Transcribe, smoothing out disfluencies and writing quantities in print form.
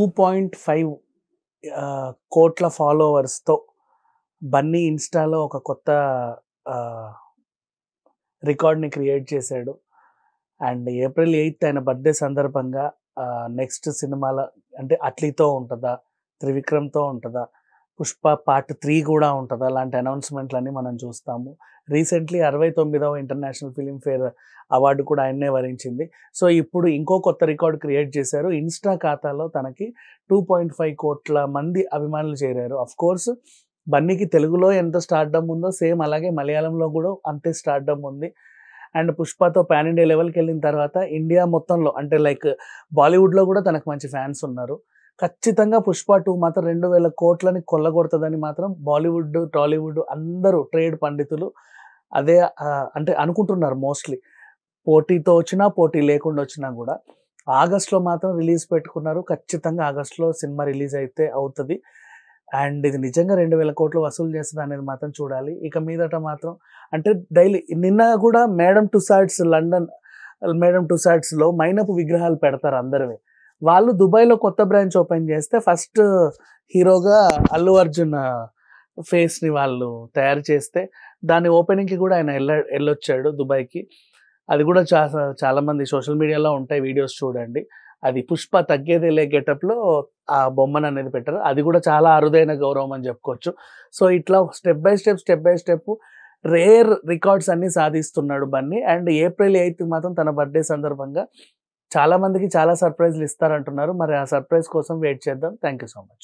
2.5 కోట్ల ఫాలోవర్స్‌తో బన్నీ ఇన్‌స్టాలో ఒక కొత్త రికార్డ్‌ని క్రియేట్ చేశాడు. అండ్ ఏప్రిల్ 8 ఆయన బర్త్‌డే సందర్భంగా నెక్స్ట్ సినిమాలో అంటే 'అట్లీ'తో ఉంటదా? 'త్రివిక్రమ్‌తో ఉంటదా? 'పుష్ప పార్ట్ 3' కూడా ఉంటదా? అలాంటి అనౌన్స్‌మెంట్‌లన్నీ మనం చూస్తాము. రీసెంట్‌లీ 69వ ఇంటర్నేషనల్ ఫిల్మ్ ఫేర్ అవార్డు కూడా ఆయన్నే వరించింది. సో, ఇప్పుడు ఇంకో కొత్త రికార్డ్ క్రియేట్ చేశారు. ఇన్‌స్టా ఖాతాలో తనకి 2.5 కోట్ల మంది అభిమానులు చేరారు. ఆఫ్‌కోర్స్ బన్నీకి తెలుగులో ఎంత స్టార్‌డమ్ ఉందో సేమ్ అలాగే మలయాళంలో కూడా అంతే స్టార్‌డమ్ ఉంది. అండ్ 'పుష్పతో' పాన్ ఇండియా లెవెల్‌కెళ్ళిన తర్వాత ఇండియా మొత్తంలో అంటే లైక్ బాలీవుడ్‌లో కూడా తనకు మంచి ఫ్యాన్స్ ఉన్నారు. ఖచ్చితంగా 'పుష్ప 2' మాత్రం 2,000 కోట్లని కొల్లగొడతదని మాత్రం బాలీవుడ్, టాలీవుడ్ అందరూ ట్రేడ్ పండితులు అదే అంటే అనుకుంటున్నారు మోస్ట్‌లీ. పోటీతో వచ్చినా, పోటీ లేకుండా వచ్చినా గూడా. ఆగస్ట్‌లో మాత్రం రిలీజ్ పెట్టుకున్నారు. ఖచ్చితంగా ఆగస్ట్‌లో సినిమా రిలీజ్ అయితే అవుతది. అండ్ ఇది నిజంగా 2,000 కోట్లు వసూలు చేస్తదా అనేది మాత్రం చూడాలి. ఇక మీదట మాత్రం అంటే డైలీ నిన్న గూడా 'మేడమ్ టుసాడ్స్' లండన్ 'మేడమ్ టుసాడ్స్‌లో' మైనపు విగ్రహాలు పెడతారు అందరివి. వాళ్ళు దుబాయ్‌లో కొత్త బ్రాంచ్ ఓపెన్ చేస్తే ఫస్ట్ హీరోగా అల్లు అర్జున్ ఫేస్‌ని వాళ్ళు తయారు చేస్తే దాని ఓపెనింగ్‌కి కూడా ఆయన ఎళ్ళొచ్చాడు దుబాయ్‌కి. అది కూడా చాలామంది సోషల్ మీడియాలో ఉంటాయి వీడియోస్ చూడండి. అది 'పుష్ప తగ్గేదేలే' గెటప్‌లో ఆ బొమ్మననేది పెట్టారు. అది కూడా చాలా అరుదైన గౌరవం అని చెప్పుకోవచ్చు. సో, ఇట్లా step by step rare records అన్నీ సాధిస్తున్నాడు బన్నీ. అండ్ ఏప్రిల్ 8 మాత్రం తన బర్త్‌డే సందర్భంగా చాలా మందికి చాలా సర్ప్రైజ్‌లు ఇస్తారంటున్నారు. మరి ఆ సర్ప్రైజ్ కోసం వెయిట్ చేద్దాం. Thank you so much.